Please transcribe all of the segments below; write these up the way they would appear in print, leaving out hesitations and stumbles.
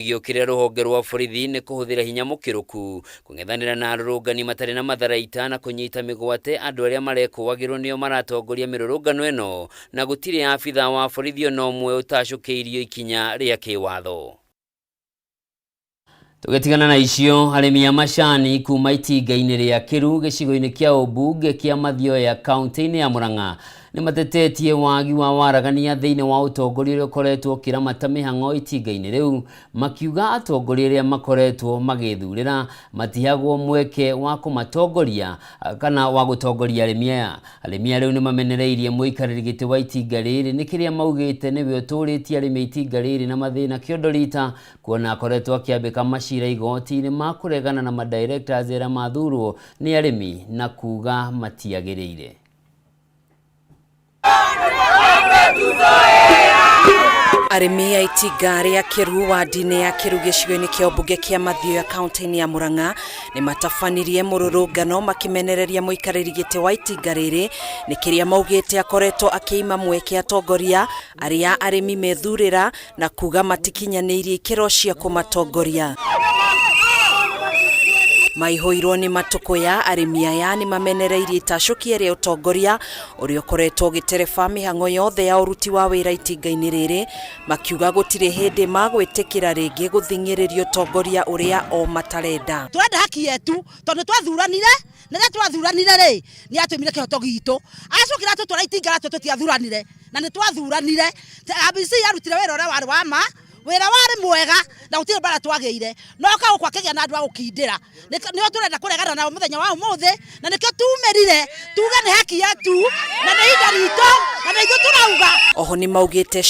Giokire ruhonge rwa borithi ni kuhuthira hinya mukiruku kung'ethanira na arũrũngani matari na matharaita na kunyita migwate andu aria marekũwagirwo nio maratongoria mirũrũngano eno na gutiri abitha wa borithi ona ũmwe utacũkĩirio ikinya ria kiwatho. Tugetigana na icio, arĩmi a macani kuma itinga-inĩ ria Kiru gĩcigo-inĩ kia ũmbunge kia Mathioya kaunti-inĩ ya Murang'a ni matetetie wagi wa waragania thĩinĩ wa ũtongoria ũrĩa ũkoretwo ũkĩramata mĩhang'o itinga-inĩ rĩu, makiuga atongoria arĩa makoretwo magĩthurĩra matihagwo mweke wa kũmatongoria kana wa gũtongoria arĩmi aya. Arĩmi aya rĩu nĩ mamenereirie mũikarĩri gĩtĩ wa itinga rĩrĩ nĩ kĩrĩa maugĩte nĩwe ũtũrĩtie arĩmi itinga rĩrĩ na mathĩna kĩondorita, kuona akoretwo akĩambĩka macira igoti-inĩ ma kũregana na madirectors arĩa mathurwo nĩ arĩmi na kuga matiagĩrĩire. Arĩmi a itinga ria Kiru wadi-inĩ ya Kiru gĩcigo-inĩ kĩa ũmbunge kĩa Mathioya kaunti-inĩ ya Murang'a nĩ matabanirie mũrũrũngano makimenereria mũikarĩri gĩtĩ wa itinga rĩrĩ nĩ kĩrĩa maugĩte akoretwo akĩima mweke atongoria arĩa arĩmi methurĩra na kuga matikinyanĩirie ikĩro cia kũmatongoria. Maihoirwo nĩ matũkũ ya arĩmi aya nĩ mamenereirie itacũkia rĩa ũtongoria ũrĩa ũkoretwo ũgĩtereba mĩhang'o yothe ya ũruti wa wĩra itinga-inĩ rĩrĩ, makiuga gũtirĩ hĩndĩ magwĩtĩkĩra rĩngĩ gũthing'ĩrĩrio ũtongoria ũrĩa o matarenda. Tũrenda haki yetu tondũ twathuranire na rĩrĩa twathuranire rĩ nĩ atũmire kĩhoto gitũ, acokire atũtwara itinga ratũ tũtiathuranire na nĩ twathuranire. ABC yarutire wĩra ũrĩa warĩ wa ma, wĩra warĩ mwega na gũtirĩ mbara twagĩire, no kaũ kwa kĩgĩa na andũ a gũkindĩra nĩo tũrenda kũregana nao mũthenya wa ũmũthĩ, na nĩkĩo tumerire tuge nĩ haki yetu na nĩ ihinda ritũ na nĩ ithuĩ tũrauga. Oho nĩ maugĩte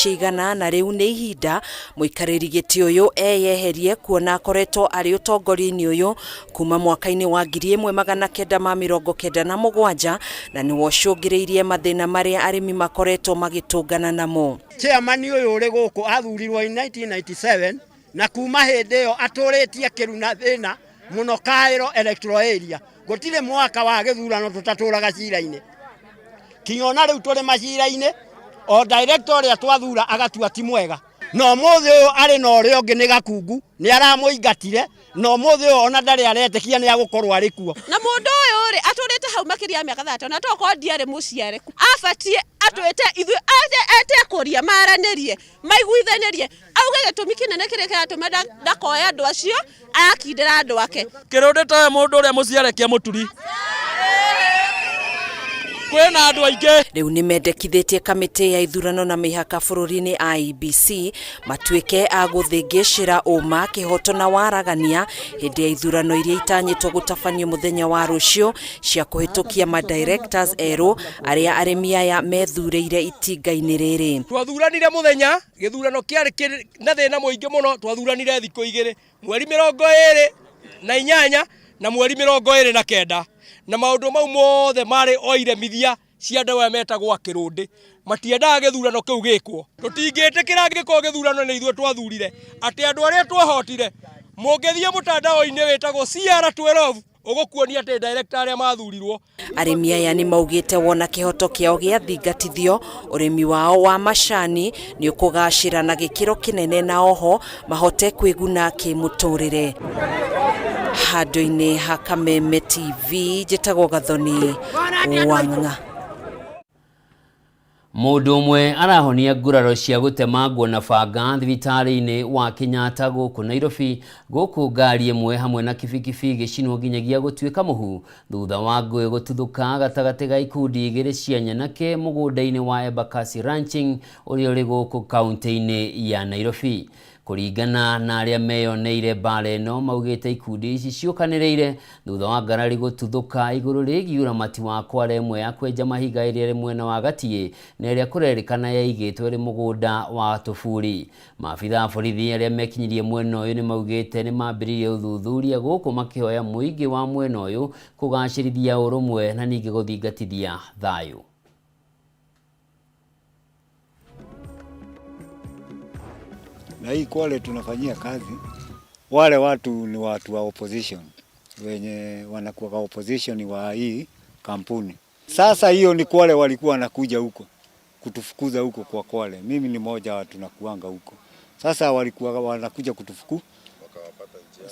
ciigana na rĩu nĩ ihinda mũikarĩri gĩtĩ ũyũ eyeherie, kuona akoretwo arĩ ũtongoria-inĩ ũyũ kuma mwaka-inĩ wa 1997 na nĩ wocũngĩrĩirie mathĩna marĩa arĩmi makoretwo magĩtũngana namo. Chairman ũyũ ũrĩ gũkũ athurirwo 1997 na kuma hĩndĩ ĩyo atũrĩtie Kiru na thĩna mũno Kaĩro electoral area. Gũtirĩ mwaka wa gĩthurano tũtatũraga cira-inĩ. Kinyona rĩu tũrĩ macira-inĩ, o director ũrĩa twathura agatua ti mwega. Na ũmũthĩ ũyũ arĩ na ũrĩa ũngĩ nĩ gakungu, nĩ aramũingatire, na ũmũthĩ ũyũ ona ndarĩ aretĩkia nĩ agũkorwo arĩ kuo. Na mũndũ ũyũ rĩ atũrĩte hau makĩria mĩaka 3 na tokorwo ndiarĩ mũciare. Abatie atwĩte ithuĩ ete kũria maranĩrie maiguithanĩrie auge gĩtũmi kĩnene kĩrĩa kĩratũma ndakoya andũ acio arakindĩra andũ ake. Kĩrũndĩ ta mũndũ ũrĩa mũciare kĩa mũturi. Kwĩna andũ aingĩ. Rĩu nĩ mendekithĩtie kamĩtĩ ya ithurano na mĩhaka bũrũri-inĩ IEBC matuĩke a gũthĩngĩcĩra ũma, kĩhoto na waragania hĩndĩ ya ithurano iria itanyĩtwo gũtabanio mũthenya wa rũciũ cia kũhĩtũkia madirectors erũ arĩa arĩmi aya methurĩire itinga-inĩ rĩrĩ. Twathuranire mũthenya gĩthurano kĩarĩ na thĩna mũingĩ mũno, twathuranire thikũ 2, mweri 28 na mweri 29, na maũndũ mau mothe marĩ oire mithia cia ndawa metagwo Kĩrũndĩ. Matiendaga gĩthurano kĩu gĩkwo. Tũtingĩtĩkĩra gĩkorwo gĩthurano nĩ ithuĩ twathurire, atĩ andũ arĩa twahotire mũngĩthiĩ mũtandao-inĩ wĩtagwo CR12 ũgũkuonia atĩ director arĩa mathurirwo. Arĩmi aya nĩ maugĩte wona kĩhoto kĩao gĩathingatithio, ũrĩmi wao wa macani nĩ ũkũgacĩra na gĩkĩro kĩnene, na oho mahote kwĩguna kĩmũtũrĩre. Handũ-inĩ ha Kameme TV, njĩtagwo Gathoni Wang'a. Mũndũ ũmwe arahonia nguraro cia gũtemangwo na banga thibitarĩ-inĩ wa Kenyatta gũkũ Nairobi, gũkũ ngari ĩmwe hamwe na kibikibi gĩcinwo nginyagia gũtuĩka mũhu thutha wa ngũĩ gũtuthũka gatagatĩ ga ikundi igĩrĩ cia nyanake mũgũnda-inĩ wa Embakasi Ranching ũrĩa ũrĩ gũkũ kaunti-inĩ ya Nairobi. Kũringana na arĩa meyoneire mbara ĩno, maugĩte ikundi ici ciũkanĩrĩire thutha wa ngarari gũtuthũka igũrũ rĩgiĩ ũramati wa kware ĩmwe ya kwenja mahiga ĩrĩa ĩrĩ mwena wa Gatigĩ na ĩrĩa kũrerĩkana yaigĩtwo ĩrĩ mũgũnda wa Tũburi. Maabitha a borithi arĩa mekinyirie mwena ũyũ nĩ maugĩte nĩ mambĩrĩirie ũthuthuria gũkũ makĩhoya mũingĩ wa mwena ũyũ kũgacĩrithia ũrũmwe na ningĩ gũthingatithia thayũ. Na hii Kwale tunafanyia kazi, wale watu ni watu wa opposition wenye wanakuwa opposition wa hii kampuni. Sasa hiyo ni Kwale walikuwa wanakuja huko kutufukuza huko kwa Kwale. Mimi ni mmoja wa tunakuanga huko. Sasa walikuwa wanakuja kutufuku.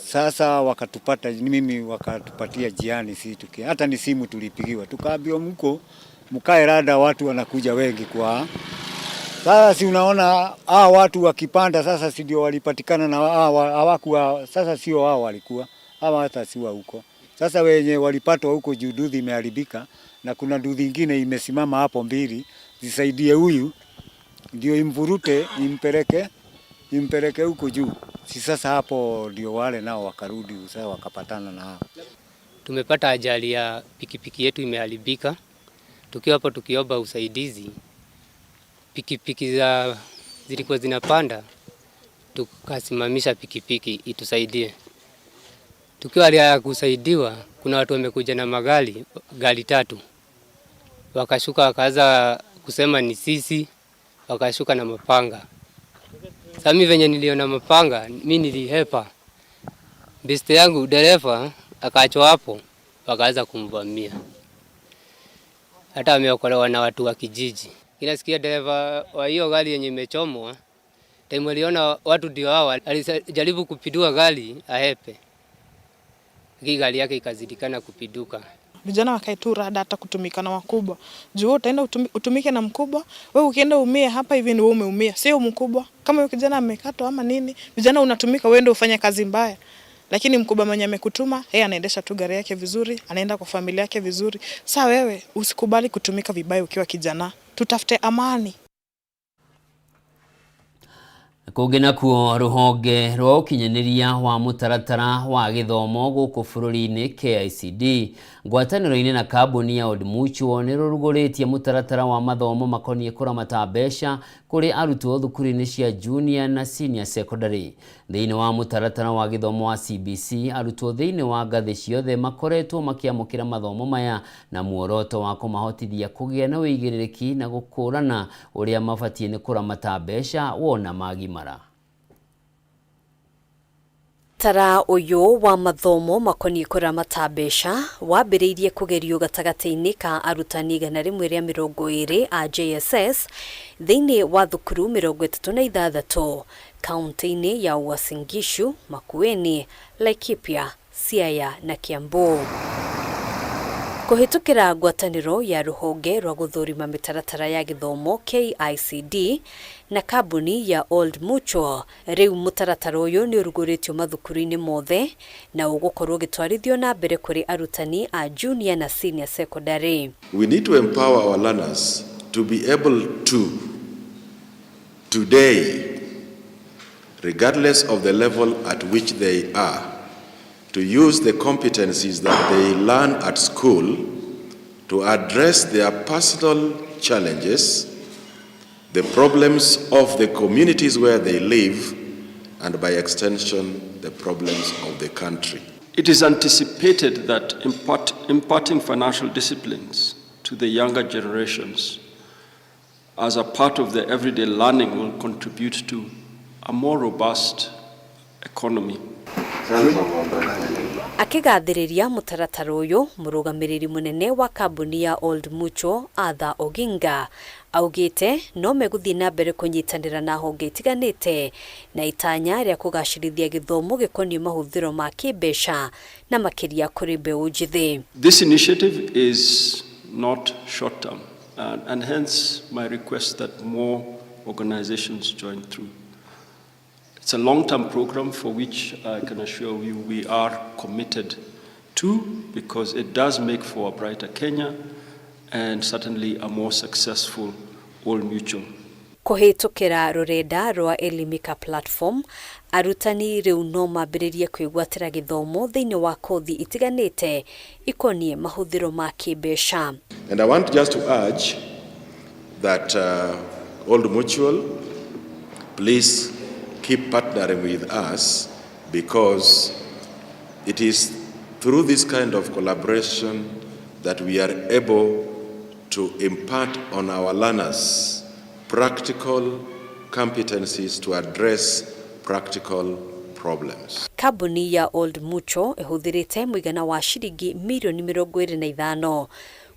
Sasa wakatupata mimi wakatupatia jiani sisi tuki. Hata ni simu tulipigiwa. Tukaambiwa mkae rada watu wanakuja wengi kwa. Sasa si unaona watu wakipanda sasa si ndio walipatikana na hawakuwa sasa sio wao walikuwa. Hata si wa huko. Sasa wenye walipatwa huko juu duthi imeharibika na kuna duthi nyingine imesimama hapo mbili zisaidie huyu ndio imvurute impeleke huko juu. Si sasa hapo ndio wale nao wakarudi sasa wakapatana na hao. Tumepata ajali ya pikipiki yetu imeharibika. Tukiwa hapo tukiomba usaidizi. Pikipiki zilikuwa zinapanda. Tukasimamisha pikipiki itusaidie. Tukiwa hali ya kusaidiwa, kuna watu wamekuja na gari 3. Wakashuka wakaanza kusema ni sisi, wakashuka na mapanga. Sasa mimi venye niliona mapanga, mimi nilihepa. Beste yangu dereva akaachwa hapo, wakaanza kumvamia. Hata ameokolewa na watu wa kijiji. Kinasikia dereva wa hiyo gari yenye imechomwa, time aliona watu ndio hao, alijaribu kupindua gari ahepe. Gari yake ikazidikana kupiduka. Vijana wakae tu rada hata kutumika na wakubwa. Juu utaenda utumike na mkubwa, wewe ukienda umie hapa hivi ndio umeumia, sio mkubwa. Kama yule kijana amekatwa ama nini, vijana unatumika wewe ndio ufanye kazi mbaya. Lakini mkubwa mwenye amekutuma, yeye anaendesha tu gari yake vizuri, anaenda kwa familia yake vizuri. Sasa wewe usikubali kutumika vibaya ukiwa kijana. Tutafute amani. Kugena kuo ruhonge rwa ukinyaniria wa mutaratara wa githomo guku bururi-ini KICD ngwataniro-ini na kambuni ya Old Mutual ni ruruguretie mutaratara wa mathomo makonie kuramata mbeca kuri arutwo thukuru-ini cia junior na senior secondary. Thiini wa mutaratara wa githomo wa CBC arutwo thiini wa ngathi ciothe makoretwo makiamukira mathomo maya na muoroto wa kumahotithia kugia na wigiriki na gukurana uria mabatie ni kuramata mbeca wona magimara. Tara uyu wa mathomo makonie kuramata mbeca wambiriirie kugerio gatagati-ini ka arutani 120 a JSS thiini wa thukuru 36 kaunti-ini ya Uasin Gishu, Makueni, Laikipia, Siaya na Kiambu. Kuhitukira ngwataniro ya ruhonge rwa guthurima mitaratara ya githomo KICD na kambuni ya Old Mutual, riu mutaratara uyu ni uruguritio mathukuru-ini mothe na ugukorwo gitwarithio na mbere kuri arutani a junior na senior secondary. We need to empower our learners to be able to today, regardless of the level at which they are, to use the competencies that they learn at school to address their personal challenges, the problems of the communities where they live, and by extension, the problems of the country. It is anticipated that imparting financial disciplines to the younger generations as a part of the everyday learning will contribute to a more robust economy. Akigathiriria mutaratara uyu murugamiriri munene wa kambuni ya Old Mutual Arthur Oginga augite no meguthii na mbere kunyitanira na honge itiganite na itanya ria kugacirithia githomo gikonie mahuthiro ma kimbeca na makiria kuri mbeu njithi. This initiative is not short term and hence my request that more organizations join through. It's a long-term program for which I can assure you we are committed to, because it does make for a brighter Kenya and certainly a more successful Old Mutual. Kuhitukira rurenda rwa Elimika platform, arutani riu no mambiririe kwigwatira githomo thiini wa kothi itiganite ikonie mahuthiro ma kimbeca. And I want just to urge that Old Mutual, please keep partnering with us, because it is through this kind of collaboration that we are able to impart on our learners practical competencies to address practical problems. Kambuni ya Old Mutual ihuthirite muigana wa shiringi milioni 25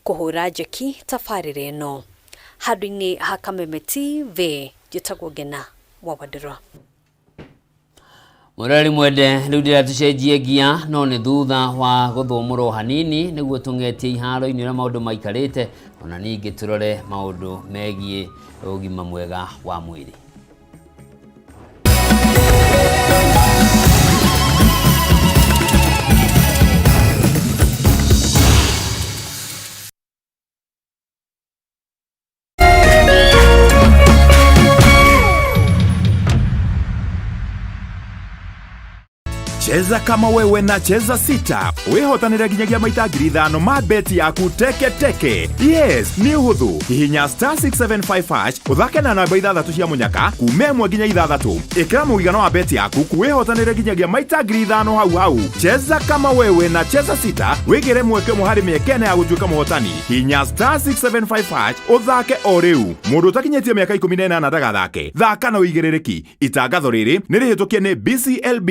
kuhura njeki tabarire ino. Handu-ini ha Kameme TV, njitagwo Ngena wa Wadira. Murari mwende riu ndiratucenjie gia no ni thutha wa guthumurwo hanini niguo tungetie iharo-ini na maundu maikarite ona ningi turore maundu megie ugima mwega wa mwiri. Cheza kama wewe na cheza sita. Wihotanire nginyagia maita 5,000 ma beti yaku teke teke. Yes, ni uhuthu. Hihinya *675# uthake na namba 6 cia munyaka kume 1 nginya 6. Ikira muigano wa beti yaku kuwihotanire nginyagia maita 5,000 hau. Cheza kama wewe na cheza sita. Wigire mweke muhari miekene ya gutuika muhotani. Hihinya *675# uthake o riu. Mundu utakinyetie miaka 18 na ndagathake. Thaka na uigiririki. Itangatho riri ni rihitukie ni BCLB.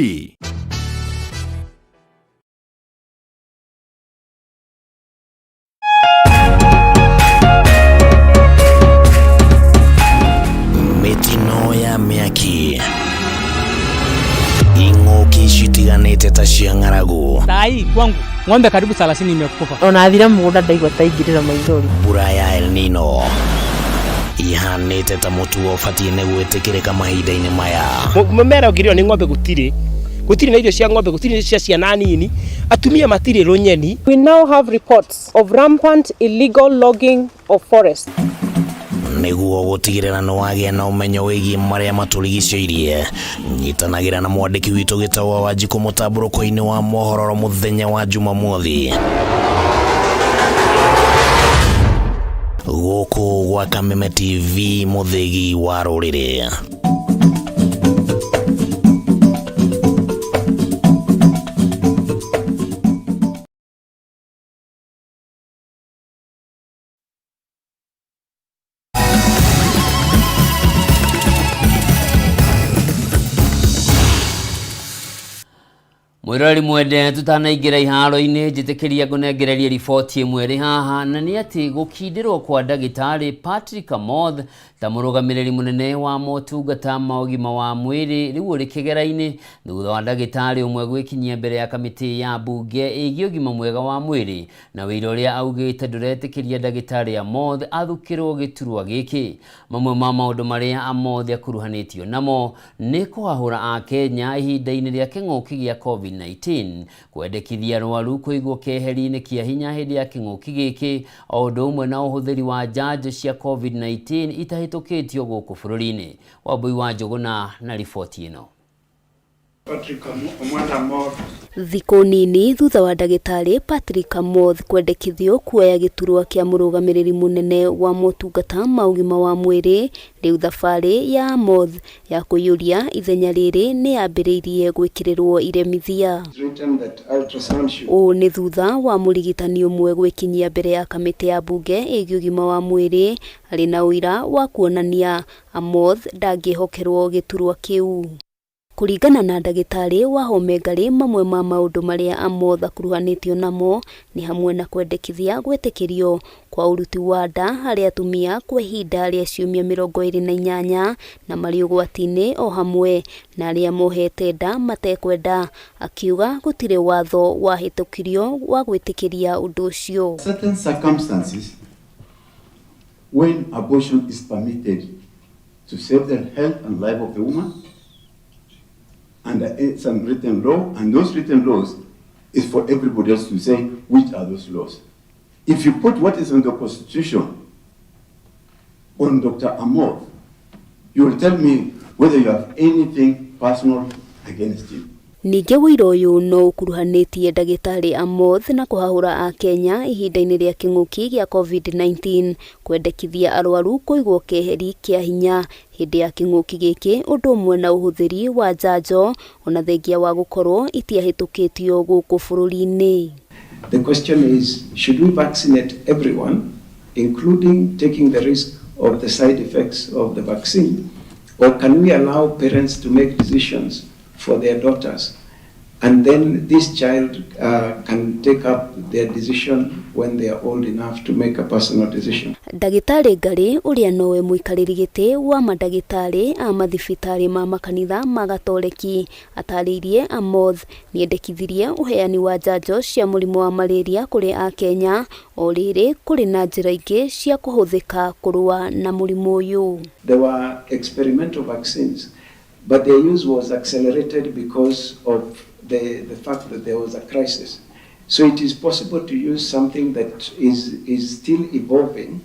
Cia ng'aragu. Tai kwangu ng'ombe karibu 30 imekufa. Ona athira mugunda ndaigwa taingirira maithori. Mbura ya El Nino ihanite ta mutu ofatie ne gwetikirika mahinda-ini maya. Mumera ugirio ni ng'ombe gutiri na irio cia ng'ombe, gutiri cia ciana nini, atumia matiri runyeni. We now have reports of rampant illegal logging of forest. Niguo gutigirira no wagia na umenyo wigie maria maturigiceirie. Nyitanagira na mwandiki witu gitawa Wanjiku mutamburuko-ini wa mohororo muthenya wa Jumamothi. Guku gwa Kameme TV muthigi wa ruriri. Mwirori mwende tutanaingira iharo-ini njitikiria ngunengereria riboti imwe ri haha na ni ati gukindirwo kwa ndagitari Patrick Amoth ta murugamiriri munene wa motungata ma ugima wa mwiri riu uri kigera-ini thutha wa ndagitari umwe gwikinyia mbere ya kamiti ya bunge igi ugima mwega wa mwiri na wira uria augite nduretikiria ndagitari Amoth athukirwo giturwa giki. Mamwe ma maundu maria Amoth akuruhanitio namo ni kuhahura a Kenya ihinda-ini ria king'uki gia COVID-19 kwendekithia arwaru kuigwo keheri-ini kia hinya hindi ya king'uki giki o undu umwe na uhuthiri wa njanjo cia COVID-19 itahitukitio guku bururi-ini. Wambui wa Njuguna na riboti ino. Thiko nini thutha wa ndagitari Patrick Amoth kwendekithio kuoya giturwa kia murugamiriri munene wa motungata ma ugima wa mwiri, riu thabari ya Amoth ya kuyuria ithenya riri ni yambiriirie gwikirirwo iremithia. Ni thutha wa murigitani umwe gwikinyia mbere ya kamiti ya bunge igi ugima wa mwiri ari na uira wa kuonania Amoth ndangihokerwo giturwa kiu. Kuringana na ndagitari wa Omegari, mamwe ma maundu maria Amoth akuruhanitio namo ni hamwe na kwendekithia gwetikirio kwa uruti wa nda hari atumia kwa ihinda ria ciumia 28 na mari ugwati-ini o hamwe na aria mohete nda matekwenda, akiuga gutire watho wahitukirio wa gwitikiria undu ucio. Certain circumstances when abortion is permitted to save the health and life of the woman under some written law, and those written laws is for everybody else to say which are those laws. If you put what is in the Constitution on Dr. Amoth, you will tell me whether you have anything personal against him. Ninge wira uyu no ukuruhanitie ndagitari Amoth na kuhahura a Kenya ihinda-ini ria king'uki gia COVID-19 kwendekithia arwaru kuigwo keheri kia hinya hindi ya king'uki giki undu umwe na uhuthiri wa njanjo ona thengia wa gukorwo itiahitukitio guku bururi-ini. The question is, should we vaccinate everyone, including taking the risk of the side effects of the vaccine, or can we allow parents to make decisions for their daughters And then this child can take up their decision when they are old enough to make a personal decision. Ndagĩtarĩ Ngari ũrĩa nowe mũikarĩri gĩtĩ wa mandagĩtarĩ a mathibitarĩ ma makanitha ma Gatoreki atarĩirie Amoth nĩendekithirie ũheani wa njanjo cia mũrimũ wa malaria kũrĩ a Kenya o rĩrĩ kũrĩ na njĩra ingĩ cia kũhũthĩka kũrũa na mũrimũ ũyũ. There were experimental vaccines, but their use was accelerated because of the fact that there was a crisis. So it is possible to use something that is still evolving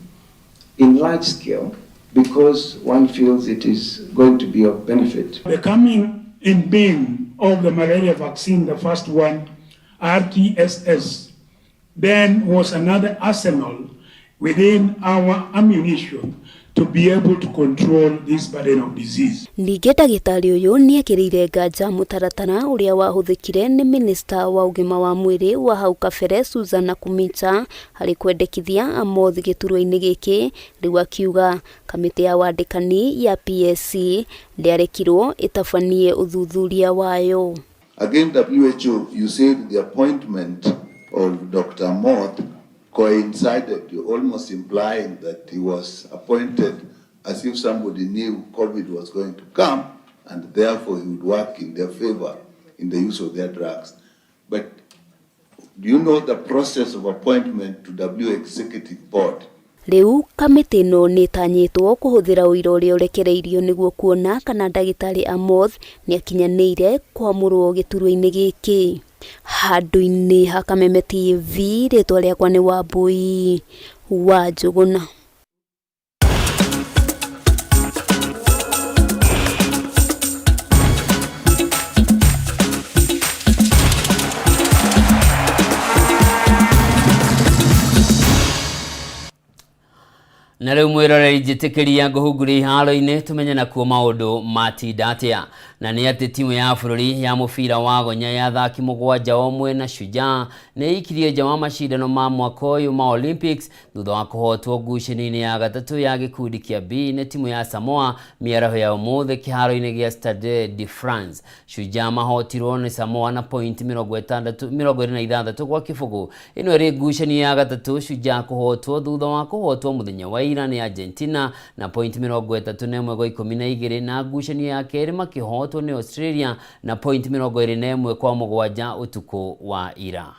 in large scale because one feels it is going to be of benefit. The coming in being of the malaria vaccine, the first one, RTSS, then was another arsenal within our ammunition to be able to control this burden of disease. Ningĩ ndagĩtarĩ ũyũ nĩekĩrĩire nganja mũtaratara ũrĩa wahũthĩkire nĩ minista wa ũgima wa mwĩrĩ wa hau kabere Susan Nakhumicha harĩ kwendekithia Amoth gĩturwa-inĩ gĩkĩ, rĩu akiuga kamĩtĩ ya wandĩkani ya PSC ndĩarekirwo ĩtabanie ũthuthuria wayo. Again, WHO, you said the appointment of Dr. Amoth coincided, almost implying that he was appointed as if somebody knew COVID was going to come and therefore he would work in their favor in the use of their drugs. But do you know the process of appointment to W Executive Board? Rĩu kamĩtĩ ĩno nĩtanyĩtwo kũhũthĩra ũira ũrĩa ũrekereirio nĩguo kuona kana ndagĩtarĩ Amoth nĩakinyanĩire kwamũrwo gĩturwa-inĩ gĩkĩ. Handũ-inĩ ha Kameme TV, rĩtwa rĩakwa nĩ Wambui wa Njũgũna. Na rĩu mwĩroreri njĩtĩkĩria ngũhungũria iharo-inĩ tumenye nakuo maũndũ matinda atĩa. Na nĩ atĩ timu ya bũrũri ya mũbira wa gonya ya athaki mũgwanja omwe na Shujaa nĩikirie nja wa macindano ma mwaka ũyũ ma Olympics thutha wa kũhotwo ngucanio-inĩ ya gatatũ ya gĩkundi kĩa B nĩ timu ya Samoa mĩaraho ya ũmũthĩ kĩharo-inĩ gĩa Stade de France. Shujaa mahotirwo nĩ Samoa na point 26 gwa kĩbũgũ. Ĩno ĩrĩ ngucanio ya gatatũ, Shujaa kũhotwo thutha wa kũhotwo mũthenya wa ira nĩ Argentina na point 31 gwa 12 na ngucanio ya kerĩ makĩhotwo ni Australia na point 21 kwa mũgwanja utuko wa ira.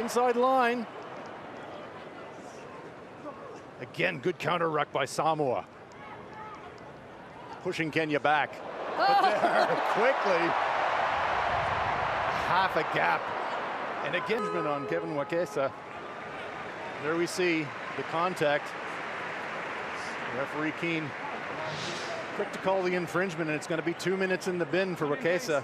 Inside line. Again, good counter ruck by Samoa. Pushing Kenya back. But there, quickly. Half a gap. And again, on Kevin Wakesa. There we see the contact. Referee Keane quick to call the infringement, and it's going to be 2 minutes in the bin for Wakesa.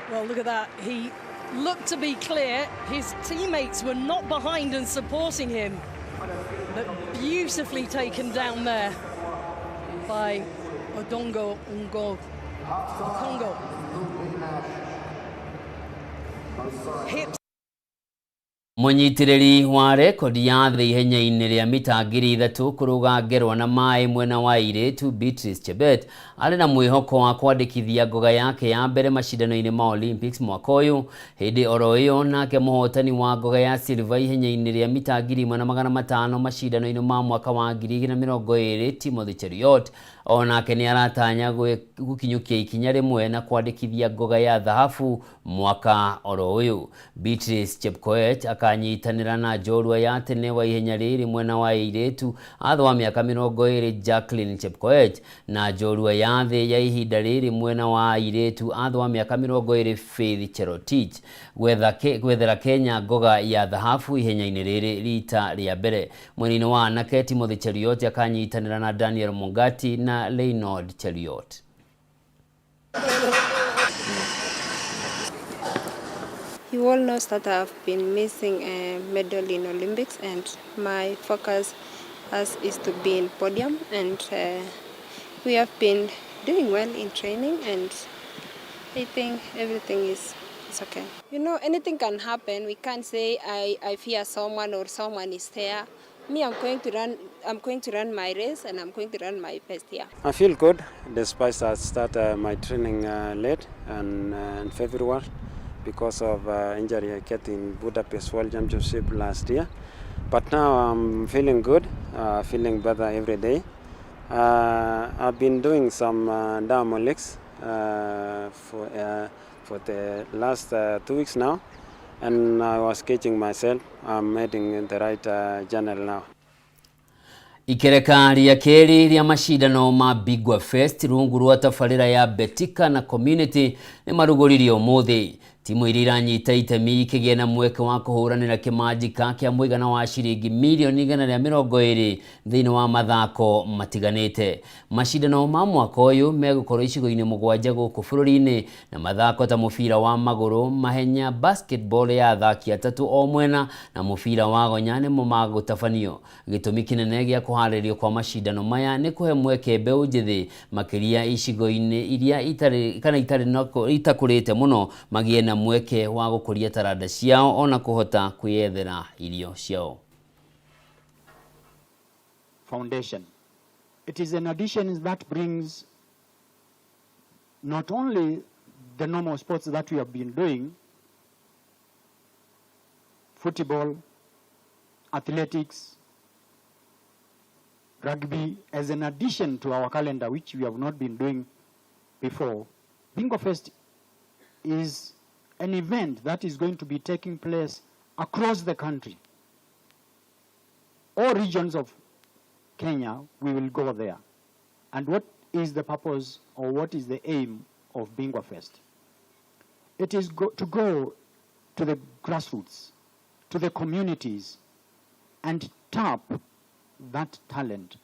Well, look at that. He looked to be clear. His teammates were not behind and supporting him. But beautifully taken down there by Odongo Ungo Congo. Hips. Mũnyitirĩri wa rekodi ya thĩ ihenya-inĩ rĩa mita 300 kũrũga ngerwa na maĩ mwena wa airĩtu Beatrice Chebet arĩ na mwĩhoko wa kwandĩkithia ngoga yake ya mbere macindano-inĩ ma Olympics mwaka ũyũ. Hĩndĩ oro ĩyo nake mũhotani wa ngoga ya silver ihenya-inĩ rĩa mita 1500 macindano-inĩ ma mwaka wa 2020 Timothy Cheruiyot onake nĩ aratanya gũkinyũkia ikinya rĩmwe na kwandĩkithia ngoga ya thahabu mwaka oro ũyũ. Beatrice Chepkoech akanyitanĩra na njorua ya tene wa ihenya rĩrĩ mwena wa airĩtu athũ wa mĩaka 20 Jacqueline Chepkoech na njorua ya thĩ ya ihinda rĩrĩ mwena wa airĩtu athũ wa mĩaka 20 Faith Cherotich gwethera Kenya ngoga ya thahabu ihenya-inĩ rĩrĩ rita rĩa mbere. Mwena-inĩ wa anake Timothy Cheruiyot akanyitanĩra na Daniel Mungati na Leonard Cheruiyot. You all know that I've been missing a medal in Olympics, and my focus is to be in podium, and we have been doing well in training, and I think everything is okay. You know, anything can happen. We can't say I fear someone or someone is there. Me, I'm going to run my race and I'm going to run my best here. I feel good despite I started my training late and in February because of injury I get in Budapest World Championship last year. But now I'm feeling good, feeling better every day. I've been doing some Diamond for the last 2 weeks now, and I was catching myself. I'm heading in the right channel now. Ikereka ria keri ria mashidano ma Bigwa Fest rungu rwa tafarira ya Betika na community ni marugoriri umuthi. Timu iria iranyita itemi ikigĩa na mweke wa kũhũranĩra kĩmanjika kĩa mũigana wa ciringi milioni 120 thĩinĩ wa mathako matiganĩte. Mashidano ma mwaka ũyũ megũkorwo icigo-inĩ 7 gũkũ bũrũri-inĩ, na mathako ta mũbira wa magũrũ, mahenya, basketball ya athaki atatũ o mwena na mũbira wa gonya nĩmo magũtabanio. Gĩtũmi kĩnene gĩa kũharĩrio kwa mashidano maya nĩ kũhe mweke mbeũ njĩthĩ makĩria icigo-inĩ iria itakũrĩte mũno magĩe na mweke wa gũkũria taranda ciao ona kũhota kwĩyethera irio ciao. Foundation. It is an addition that brings not only the normal sports that we have been doing, football, athletics, rugby, as an addition to our calendar, which we have not been doing before. Bingo Fest is an event that is going to be taking place across the country. All regions of Kenya, we will go there. And what is the purpose or what is the aim of Bingo Fest? It is to go to the grassroots, to the communities, and tap that talent.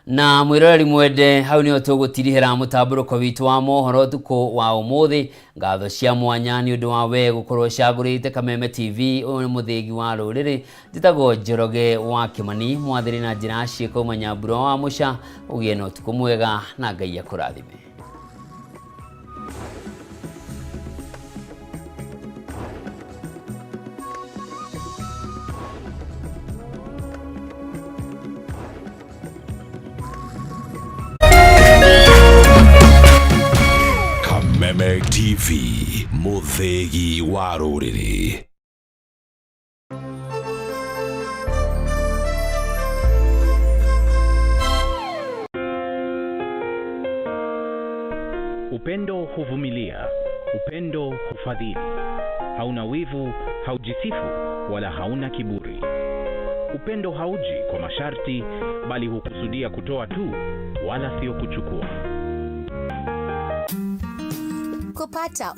Na mwiroreri mwende hau ni otũgũtirihĩra mũtambũrũko witũ wa mohoro ũtukũ wa ũmũthĩ. Ngatho cia mwanya nĩ ũndũ wa we gũkorwo cagũrĩte Kameme TV. Ũyũ nĩ mũthĩgi wa rũrĩrĩ, njĩtagwo Njoroge wa Kĩmani, mwathĩrĩ na njĩra ciĩko Manyambura wa Mũca. Ũgĩe na ũtukũ mwega na Ngai akũrathime. Kameme TV, mũthĩgi wa rũrĩrĩ. Upendo huvumilia, upendo hufadhili. Hauna wivu, haujisifu, wala hauna kiburi. Upendo hauji kwa masharti, bali hukusudia kutoa tu, wala sio kuchukua. Kupata